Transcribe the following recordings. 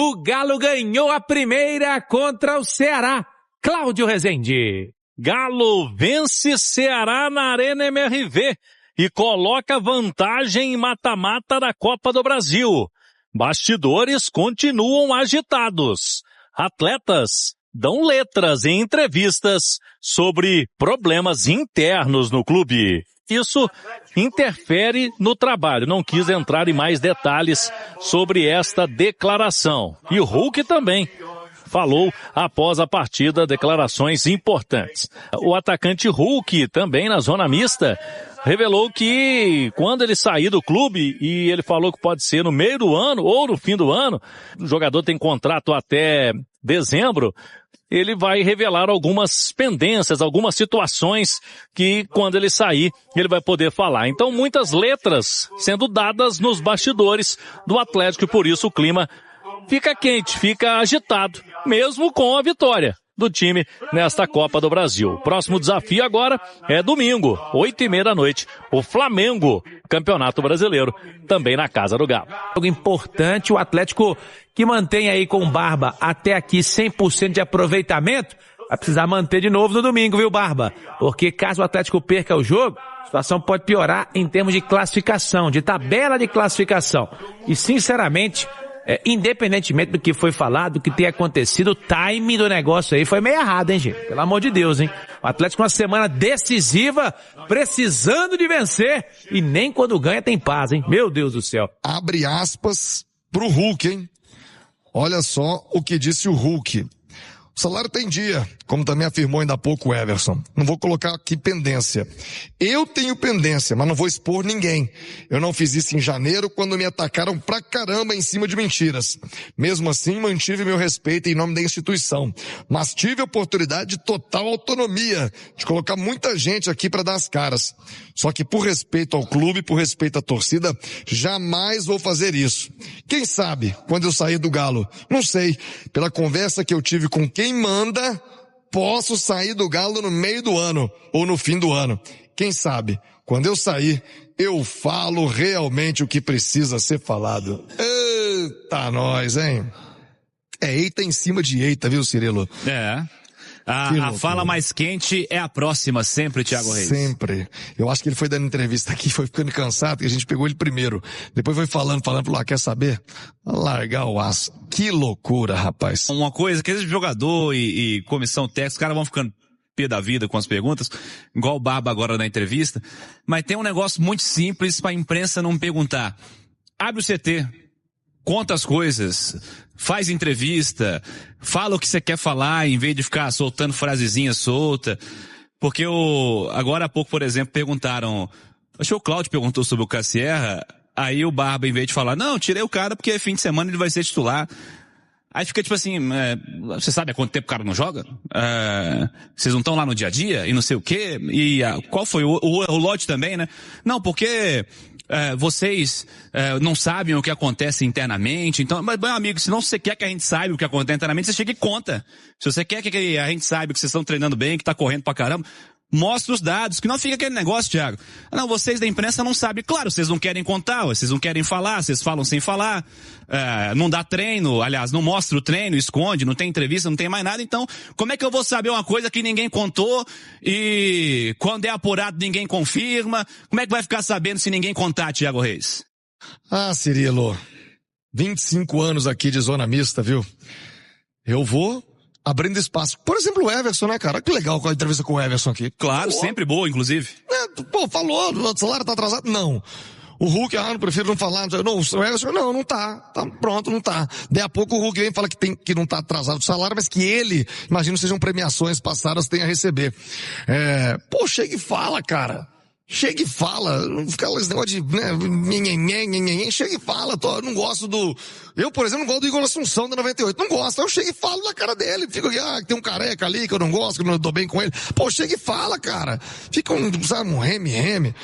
O Galo ganhou a primeira contra o Ceará. Cláudio Rezende. Galo vence Ceará na Arena MRV e coloca vantagem em mata-mata da Copa do Brasil. Bastidores continuam agitados. Atletas dão letras em entrevistas sobre problemas internos no clube. Isso interfere no trabalho. Não quis entrar em mais detalhes sobre esta declaração. E o Hulk também falou após a partida declarações importantes. O atacante Hulk, também na zona mista, revelou que quando ele sair do clube, e ele falou que pode ser no meio do ano ou no fim do ano, o jogador tem contrato até dezembro, ele vai revelar algumas pendências, algumas situações que quando ele sair, ele vai poder falar. Então muitas letras sendo dadas nos bastidores do Atlético e por isso o clima fica quente, fica agitado, mesmo com a vitória do time nesta Copa do Brasil. O próximo desafio agora é domingo, 8h30 da noite, o Flamengo, Campeonato Brasileiro, também na Casa do Galo. Algo importante, o Atlético que mantém aí com o Barba até aqui 100% de aproveitamento, vai precisar manter de novo no domingo, viu, Barba? Porque caso o Atlético perca o jogo, a situação pode piorar em termos de classificação, de tabela de classificação. E sinceramente, independentemente do que foi falado, do que tem acontecido, o time do negócio aí foi meio errado, hein, gente? Pelo amor de Deus, hein? O Atlético uma semana decisiva, precisando de vencer, e nem quando ganha tem paz, hein? Meu Deus do céu. Abre aspas pro Hulk, hein? Olha só o que disse o Hulk. O salário tem dia, como também afirmou ainda há pouco o Everson. Não vou colocar aqui pendência. Eu tenho pendência, mas não vou expor ninguém. Eu não fiz isso em janeiro quando me atacaram pra caramba em cima de mentiras. Mesmo assim, mantive meu respeito em nome da instituição. Mas tive a oportunidade de total autonomia, de colocar muita gente aqui pra dar as caras. Só que por respeito ao clube, por respeito à torcida, jamais vou fazer isso. Quem sabe, quando eu sair do Galo? Não sei. Pela conversa que eu tive com quem manda, posso sair do Galo no meio do ano ou no fim do ano. Quem sabe, quando eu sair, eu falo realmente o que precisa ser falado. Eita nós, hein? É eita em cima de eita, viu, Cirilo? A fala mais quente é a próxima, sempre, Thiago Reis. Sempre. Eu acho que ele foi dando entrevista aqui, foi ficando cansado, que a gente pegou ele primeiro. Depois foi falando, falou, quer saber? Largar o aço. Que loucura, rapaz. Uma coisa, que esse jogador e comissão técnica, os caras vão ficando pé da vida com as perguntas, igual o Barba agora na entrevista, mas tem um negócio muito simples pra imprensa não perguntar. Abre o CT. Conta as coisas, faz entrevista, fala o que você quer falar, em vez de ficar soltando frasezinha solta. Porque agora há pouco, por exemplo, perguntaram, acho que o Cláudio perguntou sobre o Cassierra, aí o Barba, em vez de falar, não, tirei o cara porque fim de semana ele vai ser titular. Aí fica tipo assim, você sabe há quanto tempo o cara não joga? Vocês não estão lá no dia a dia? E não sei o quê? E qual foi? O Lodge também, né? Não, porque vocês não sabem o que acontece internamente. Então, mas, meu amigo, se não você quer que a gente saiba o que acontece internamente, você chega e conta. Se você quer que a gente saiba que vocês estão treinando bem, que tá correndo pra caramba, mostra os dados, que não fica aquele negócio, Thiago. Não, vocês da imprensa não sabem. Claro, vocês não querem contar, vocês não querem falar, vocês falam sem falar, não dá treino, aliás, não mostra o treino, esconde, não tem entrevista, não tem mais nada. Então, como é que eu vou saber uma coisa que ninguém contou e quando é apurado ninguém confirma? Como é que vai ficar sabendo se ninguém contar, Thiago Reis? Cirilo, 25 anos aqui de zona mista, viu? Eu vou abrindo espaço. Por exemplo, o Everson, né, cara? Que legal com a entrevista com o Everson aqui. Claro, sempre boa, inclusive. Falou, o salário tá atrasado? Não. O Hulk, não prefiro não falar. Não, o Everson, não tá. Tá pronto, não tá. Daí a pouco o Hulk vem e fala que não tá atrasado o salário, mas que ele, imagino, sejam premiações passadas, tem a receber. Chega e fala, cara. Chega e fala, não fica esse negócio de, chega e fala, eu não gosto eu, por exemplo, não gosto do Igor Assunção da 98, não gosto, eu chego e falo na cara dele, fico aqui, tem um careca ali que eu não gosto, que eu não dou bem com ele, chega e fala, cara, fica um reme.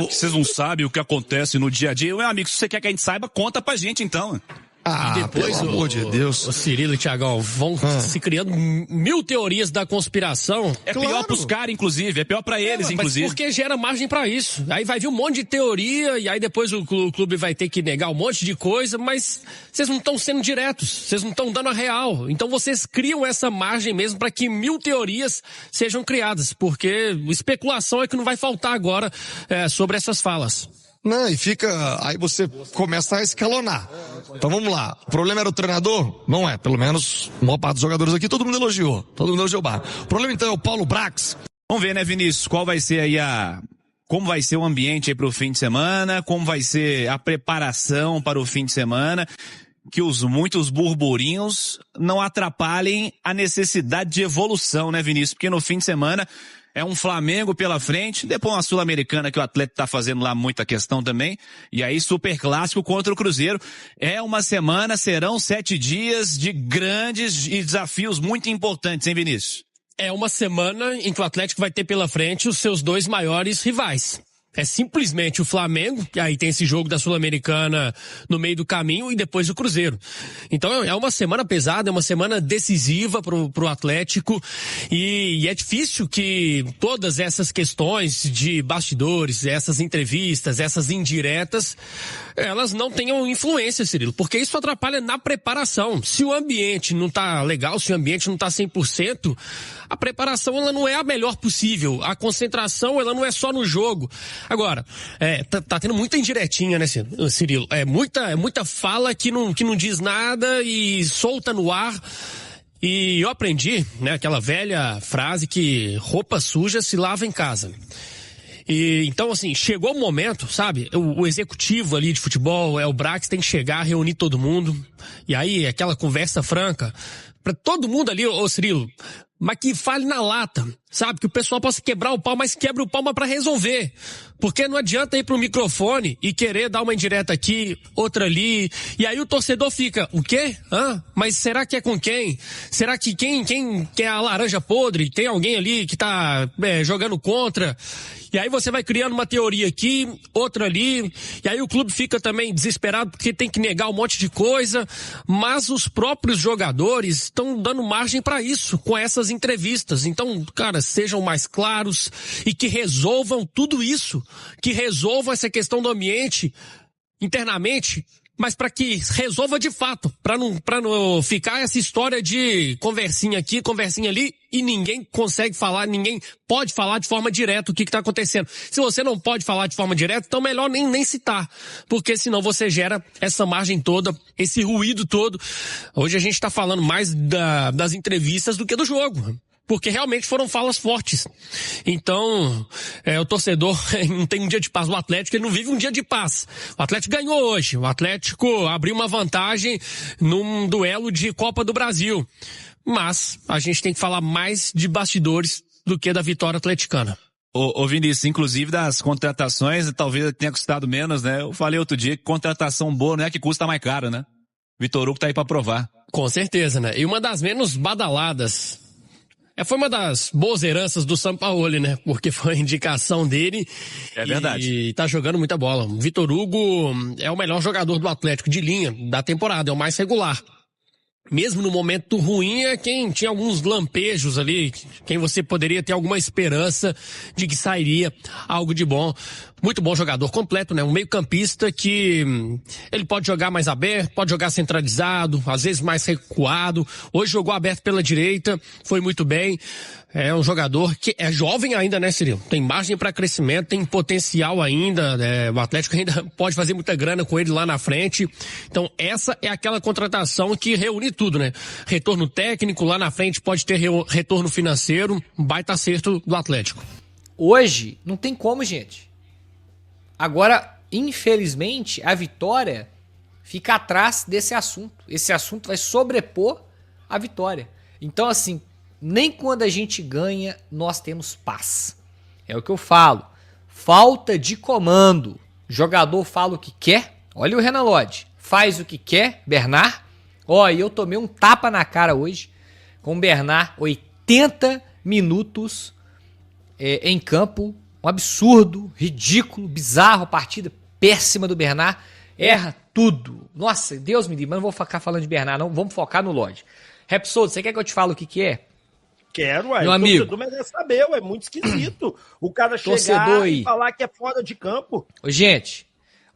Vocês não sabem o que acontece no dia a dia, meu amigo, se você quer que a gente saiba, conta pra gente então. Ah, depois, pelo amor de Deus. O Cirilo e Thiagão vão se criando mil teorias da conspiração. É pior pros caras, inclusive. É pior pra eles, inclusive. Mas porque gera margem pra isso. Aí vai vir um monte de teoria e aí depois o clube vai ter que negar um monte de coisa, mas vocês não estão sendo diretos, vocês não estão dando a real. Então vocês criam essa margem mesmo pra que mil teorias sejam criadas, porque especulação é que não vai faltar agora sobre essas falas. Não, e fica, aí você começa a escalonar. Então vamos lá, o problema era o treinador? Não é, pelo menos a maior parte dos jogadores aqui, todo mundo elogiou o Barba. O problema então é o Paulo Brax. Vamos ver, né, Vinícius, qual vai ser aí como vai ser o ambiente aí pro fim de semana, como vai ser a preparação para o fim de semana, que muitos burburinhos não atrapalhem a necessidade de evolução, né, Vinícius? Porque no fim de semana é um Flamengo pela frente, depois uma Sul-Americana que o Atlético tá fazendo lá muita questão também, e aí super clássico contra o Cruzeiro. É uma semana, serão 7 dias de grandes e desafios muito importantes, hein, Vinícius? É uma semana em que o Atlético vai ter pela frente os seus 2 maiores rivais. É simplesmente o Flamengo, que aí tem esse jogo da Sul-Americana no meio do caminho, e depois o Cruzeiro. Então é uma semana pesada, é uma semana decisiva pro Atlético, e é difícil que todas essas questões de bastidores, essas entrevistas, essas indiretas, elas não tenham influência, Cirilo, porque isso atrapalha na preparação. Se o ambiente não tá legal, se o ambiente não tá 100%, a preparação ela não é a melhor possível. A concentração ela não é só no jogo. Agora, tá tendo muita indiretinha, né, Cirilo? É muita fala que não diz nada e solta no ar. E eu aprendi, né, aquela velha frase que roupa suja se lava em casa. E então, assim, chegou o momento, sabe? O executivo ali de futebol, o Brax, tem que chegar, reunir todo mundo. E aí, aquela conversa franca, pra todo mundo ali, ô Cirilo, mas que fale na lata, sabe? Que o pessoal possa quebrar o pau, mas quebre o pau pra resolver. Porque não adianta ir pro microfone e querer dar uma indireta aqui, outra ali, e aí o torcedor fica, o quê? Mas será que é com quem? Será que quem é a laranja podre? Tem alguém ali que tá jogando contra? E aí você vai criando uma teoria aqui, outra ali, e aí o clube fica também desesperado porque tem que negar um monte de coisa, mas os próprios jogadores estão dando margem para isso, com essas entrevistas. Então, cara, sejam mais claros e que resolvam tudo isso, que resolvam essa questão do ambiente internamente, mas para que resolva de fato, para não ficar essa história de conversinha aqui, conversinha ali, e ninguém consegue falar, ninguém pode falar de forma direta o que está acontecendo. Se você não pode falar de forma direta, então melhor nem citar, porque senão você gera essa margem toda, esse ruído todo. Hoje a gente está falando mais das entrevistas do que do jogo, porque realmente foram falas fortes. Então, o torcedor não tem um dia de paz. O Atlético, ele não vive um dia de paz. O Atlético ganhou hoje. O Atlético abriu uma vantagem num duelo de Copa do Brasil. Mas a gente tem que falar mais de bastidores do que da vitória atleticana. Ô Vinícius, inclusive das contratações, talvez tenha custado menos, né? Eu falei outro dia que contratação boa não é que custa mais caro, né? Vitor Hugo tá aí pra provar. Com certeza, né? E uma das menos badaladas. Foi uma das boas heranças do Sampaoli, né? Porque foi a indicação dele. É verdade. E tá jogando muita bola. O Vitor Hugo é o melhor jogador do Atlético de linha da temporada, é o mais regular. Mesmo no momento ruim, é quem tinha alguns lampejos ali, quem você poderia ter alguma esperança de que sairia algo de bom. Muito bom jogador completo, né? Um meio-campista que ele pode jogar mais aberto, pode jogar centralizado, às vezes mais recuado. Hoje jogou aberto pela direita, foi muito bem. É um jogador que é jovem ainda, né, Cirilo? Tem margem para crescimento, tem potencial ainda. O Atlético ainda pode fazer muita grana com ele lá na frente. Então essa é aquela contratação que reúne tudo, né? Retorno técnico, lá na frente pode ter retorno financeiro, um baita acerto do Atlético. Hoje não tem como, gente. Agora, infelizmente, a vitória fica atrás desse assunto. Esse assunto vai sobrepor a vitória. Então, assim, nem quando a gente ganha, nós temos paz. É o que eu falo. Falta de comando. O jogador fala o que quer. Olha o Renan Lodge. Faz o que quer. Bernard. E eu tomei um tapa na cara hoje com o Bernard. 80 minutos em campo. Um absurdo, ridículo, bizarro. Partida péssima do Bernard. Erra tudo. Nossa, Deus me livre, mas não vou ficar falando de Bernard, não. Vamos focar no Lodge. Repsol, você quer que eu te fale o que é? Quero, ué. Meu amigo. O torcedor merece saber, ué. É muito esquisito. O cara chegar Torcedor aí. e falar que é fora de campo. Ô, gente,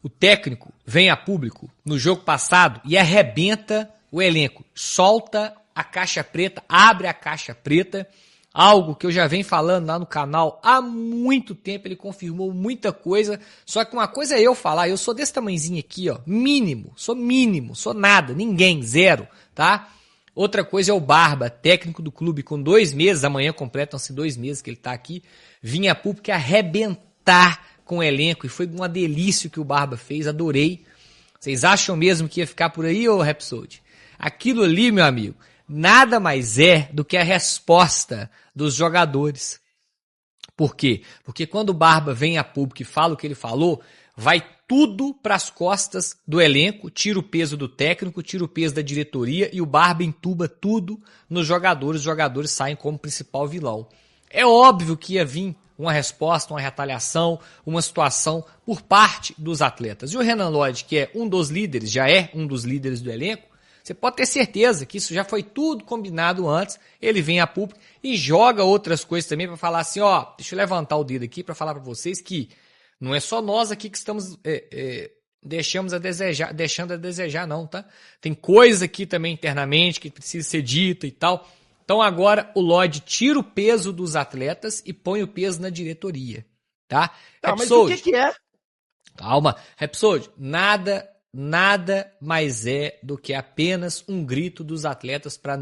o técnico vem a público no jogo passado e arrebenta o elenco. Solta a caixa preta, abre a caixa preta. Algo que eu já venho falando lá no canal há muito tempo, ele confirmou muita coisa, só que uma coisa é eu falar, eu sou desse tamanhozinho aqui, ó, mínimo, sou nada, ninguém, zero, tá? Outra coisa é o Barba, técnico do clube, com 2 meses, amanhã completam-se 2 meses que ele tá aqui, vinha a público arrebentar com o elenco, e foi uma delícia o que o Barba fez, adorei. Vocês acham mesmo que ia ficar por aí, ô Rhapsody? Aquilo ali, meu amigo, nada mais é do que a resposta dos jogadores. Por quê? Porque quando o Barba vem a público e fala o que ele falou, vai tudo para as costas do elenco, tira o peso do técnico, tira o peso da diretoria e o Barba entuba tudo nos jogadores, os jogadores saem como principal vilão. É óbvio que ia vir uma resposta, uma retaliação, uma situação por parte dos atletas. E o Renan Lodge, que é um dos líderes, já é um dos líderes do elenco, você pode ter certeza que isso já foi tudo combinado antes. Ele vem a público e joga outras coisas também para falar assim, ó, deixa eu levantar o dedo aqui para falar para vocês que não é só nós aqui que estamos deixando a desejar não, tá? Tem coisa aqui também internamente que precisa ser dita e tal. Então agora o Lodge tira o peso dos atletas e põe o peso na diretoria, tá? Tá, mas o que é? Calma, Rhapsody, nada mais é do que apenas um grito dos atletas para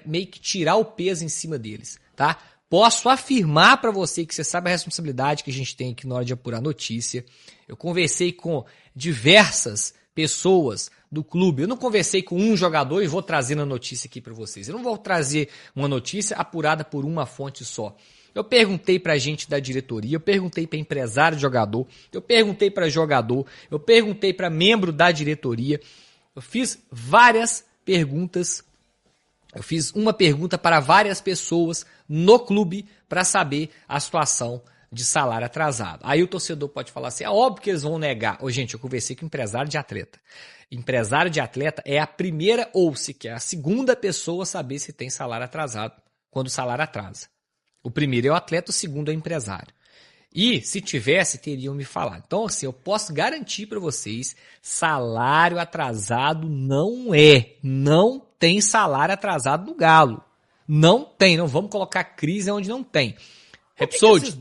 meio que tirar o peso em cima deles, tá? Posso afirmar para você que você sabe a responsabilidade que a gente tem aqui na hora de apurar notícia. Eu conversei com diversas pessoas do clube. Eu não conversei com um jogador e vou trazer a notícia aqui para vocês. Eu não vou trazer uma notícia apurada por uma fonte só. Eu perguntei pra gente da diretoria, eu perguntei pra empresário de jogador, eu perguntei pra jogador, eu perguntei pra membro da diretoria. Eu fiz várias perguntas. Eu fiz uma pergunta para várias pessoas no clube para saber a situação de salário atrasado. Aí o torcedor pode falar assim, é óbvio que eles vão negar. Ô, gente, eu conversei com empresário de atleta. Empresário de atleta é a primeira ou sequer a segunda pessoa a saber se tem salário atrasado quando o salário atrasa. O primeiro é o atleta, o segundo é o empresário. E se tivesse, teriam me falado. Então, assim, eu posso garantir para vocês, salário atrasado não tem salário atrasado no Galo. Não tem, não vamos colocar crise onde não tem. Rhapsody,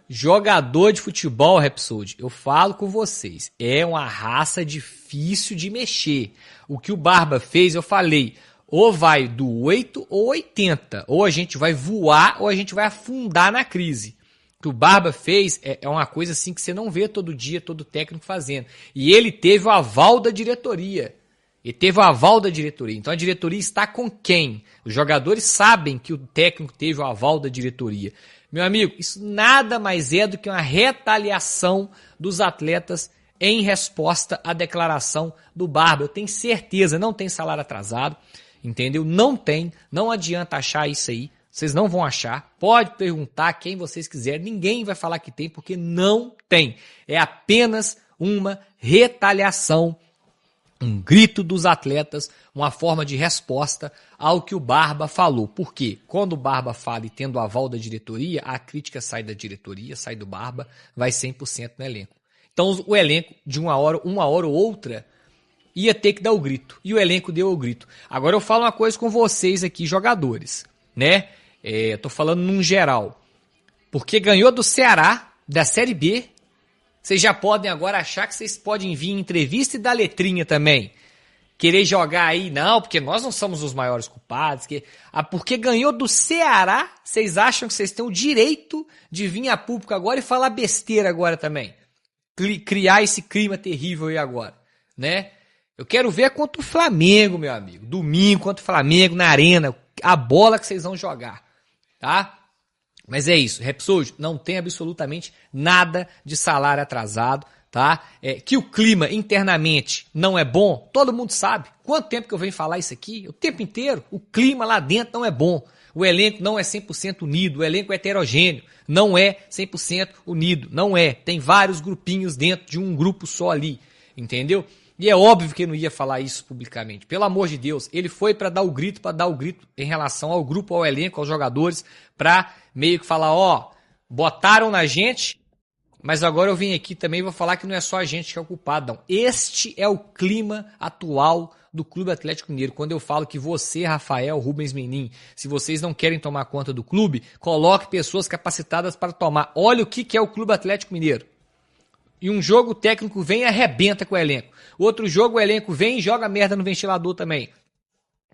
jogador de futebol, Rhapsody, eu falo com vocês, é uma raça difícil de mexer. O que o Barba fez, eu falei, ou vai do 8 ou 80, ou a gente vai voar ou a gente vai afundar na crise. O que o Barba fez é uma coisa assim que você não vê todo dia, todo técnico fazendo. E ele teve o aval da diretoria. Então a diretoria está com quem? Os jogadores sabem que o técnico teve o aval da diretoria. Meu amigo, isso nada mais é do que uma retaliação dos atletas em resposta à declaração do Barba. Eu tenho certeza, não tem salário atrasado, entendeu? Não tem, não adianta achar isso aí. Vocês não vão achar. Pode perguntar quem vocês quiserem. Ninguém vai falar que tem, porque não tem. É apenas uma retaliação, um grito dos atletas, uma forma de resposta ao que o Barba falou. Por quê? Quando o Barba fala e tendo o aval da diretoria, a crítica sai da diretoria, sai do Barba, vai 100% no elenco. Então o elenco, de uma hora ou outra, ia ter que dar o grito. E o elenco deu o grito. Agora eu falo uma coisa com vocês aqui, jogadores, né? Eu tô falando num geral. Porque ganhou do Ceará, da Série B, vocês já podem agora achar que vocês podem vir em entrevista e dar letrinha também. Querer jogar aí, não, porque nós não somos os maiores culpados. Porque ganhou do Ceará, vocês acham que vocês têm o direito de vir a público agora e falar besteira agora também. Criar esse clima terrível aí agora, né? Eu quero ver contra o Flamengo, meu amigo. Domingo contra o Flamengo, na arena. A bola que vocês vão jogar, tá? Mas é isso, Rhapsody, não tem absolutamente nada de salário atrasado, tá? Que o clima internamente não é bom, todo mundo sabe. Quanto tempo que eu venho falar isso aqui? O tempo inteiro. O clima lá dentro não é bom. O elenco não é 100% unido, o elenco é heterogêneo. Não é 100% unido, não é. Tem vários grupinhos dentro de um grupo só ali. entendeu? E é óbvio que ele não ia falar isso publicamente. Pelo amor de Deus, ele foi para dar o grito em relação ao grupo, ao elenco, aos jogadores, para meio que falar, ó, botaram na gente, mas agora eu vim aqui também e vou falar que não é só a gente que é o culpado, não. Este é o clima atual do Clube Atlético Mineiro. Quando eu falo que você, Rafael, Rubens Menin, se vocês não querem tomar conta do clube, coloque pessoas capacitadas para tomar. Olha o que é o Clube Atlético Mineiro. E um jogo o técnico vem e arrebenta com o elenco. Outro jogo o elenco vem e joga merda no ventilador também.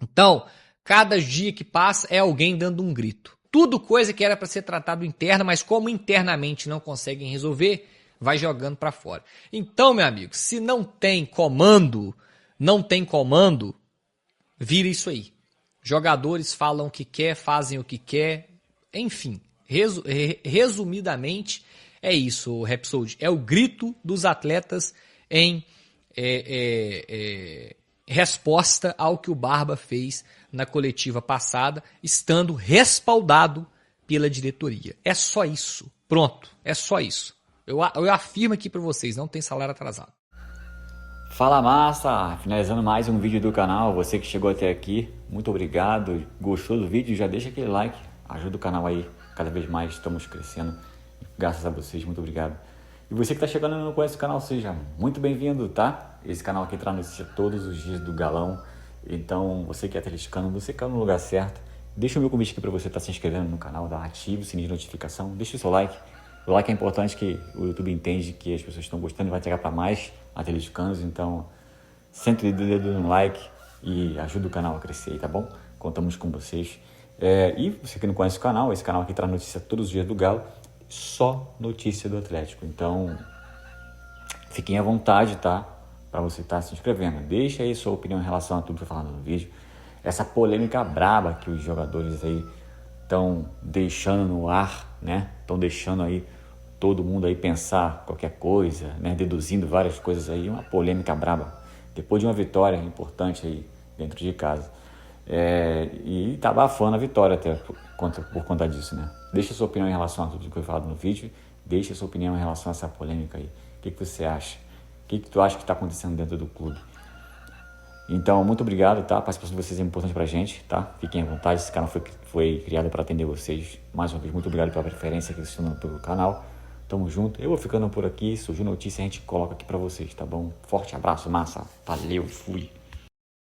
Então, cada dia que passa é alguém dando um grito. Tudo coisa que era para ser tratado interna, mas como internamente não conseguem resolver, vai jogando para fora. Então, meu amigo, se não tem comando, vira isso aí. Jogadores falam o que quer, fazem o que quer. Enfim, resumidamente, é isso, Rhapsody. É o grito dos atletas em resposta ao que o Barba fez na coletiva passada, estando respaldado pela diretoria. É só isso. Pronto, é só isso. Eu afirmo aqui para vocês, não tem salário atrasado. Fala massa, finalizando mais um vídeo do canal, você que chegou até aqui, muito obrigado, gostou do vídeo, já deixa aquele like, ajuda o canal aí, cada vez mais estamos crescendo, graças a vocês, muito obrigado. E você que está chegando e não conhece o canal, seja muito bem-vindo, tá? Esse canal aqui traz notícia todos os dias do Galão, então você que é atleticano, você caiu no lugar certo, deixa o meu convite aqui para você estar se inscrevendo no canal, ative o sininho de notificação, deixa o seu like. O like é importante, que o YouTube entende que as pessoas estão gostando e vai chegar para mais atleticanos, então senta o dedo no like e ajuda o canal a crescer aí, tá bom? Contamos com vocês. E você que não conhece o canal, esse canal aqui traz notícia todos os dias do Galo, só notícia do Atlético, então fiquem à vontade, tá? Para você estar se inscrevendo. Deixa aí sua opinião em relação a tudo que eu tô falando no vídeo. Essa polêmica braba que os jogadores aí estão deixando no ar, né? Estão deixando aí todo mundo aí pensar qualquer coisa, né? Deduzindo várias coisas aí, uma polêmica braba. Depois de uma vitória importante aí dentro de casa. E tá abafando a vitória até por conta disso, né? Deixa sua opinião em relação a tudo que eu falado no vídeo. Deixa sua opinião em relação a essa polêmica aí. O que você acha? O que tu acha que está acontecendo dentro do clube? Então, muito obrigado, tá? A participação de vocês é importante pra gente, tá? Fiquem à vontade, esse canal foi criado para atender vocês. Mais uma vez, muito obrigado pela preferência que vocês estão dando pelo canal. Tamo junto. Eu vou ficando por aqui. Surgiu notícia, a gente coloca aqui pra vocês, tá bom? Forte abraço, massa. Valeu, fui.